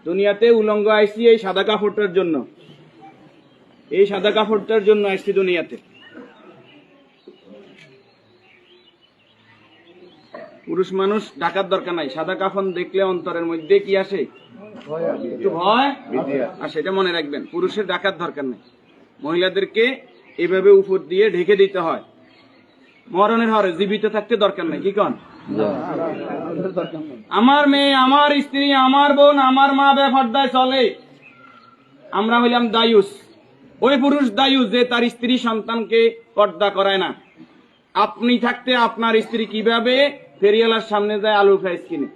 দুনিয়াতে উলঙ্গ আইসি এই সাদা কাপড়টার জন্য, এই সাদা কাপড়টার জন্য আইসি দুনিয়াতে। পুরুষ মানুষ ঢাকার দরকার নাই, সাদা কাফন দেখলে অন্তরের মধ্যে কি আসে? একটু ভয়। আর সেটা মনে রাখবেন, পুরুষের ঢাকার দরকার নাই, মহিলাদেরকে এভাবে উপর দিয়ে ঢেকে দিতে হয়। মরণের হরে জীবিত থাকতে দরকার নাই, কি কন? আমার মেয়ে, আমার স্ত্রী, আমার বোন, আমার মা বেপরদায় চলে, আমরা হইলাম দায়ুস। ওই পুরুষ দায়ুস যে তার স্ত্রী সন্তানকে পর্দা করায় না। আপনি থাকতে আপনার স্ত্রী কিভাবে ফেরিওয়ালার সামনে যায় আলু ফ্রাইস কিনে,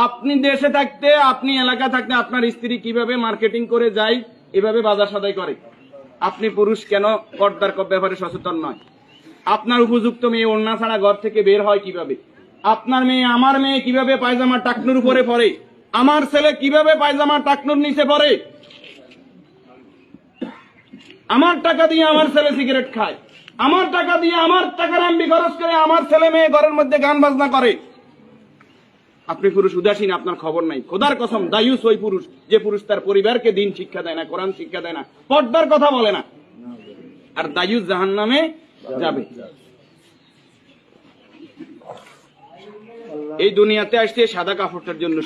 আপনি দেশে থাকতে, আপনি এলাকা থাকতে আপনার স্ত্রী কিভাবে মার্কেটিং করে যায়, এভাবে বাজার সদাই করে, আপনি পুরুষ কেন পর্দার ব্যাপারে সচেতন নয়? আপনার উপযুক্ত মেয়ে ওড়না ছাড়া ঘর থেকে বের হয় কিভাবে? আপনার মেয়ে, আমার মেয়ে কিভাবে পায়জামা টাকনুর উপরে পরে? আমার ছেলে কিভাবে পায়জামা টাকনুর নিচে পরে? আমার টাকা দিয়ে আমার ছেলে সিগারেট খায়, আমার টাকা দিয়ে, আমার টাকার এমবি খরচ করে আমার ছেলে মেয়ে ঘরের মধ্যে গান বাজনা করে। আপনি পুরুষ উদাসীন, আপনার খবর নাই। খোদার কসম, দায়ুস ওই পুরুষ যে পুরুষ তার পরিবারকে দিন শিক্ষা দেয় না, কোরআন শিক্ষা দেয় না, পর্দার কথা বলে না। আর দায়ুস জাহান্নামে যাবে। এই দুনিয়াতে আসছে সাদা কাপড়টার জন্য।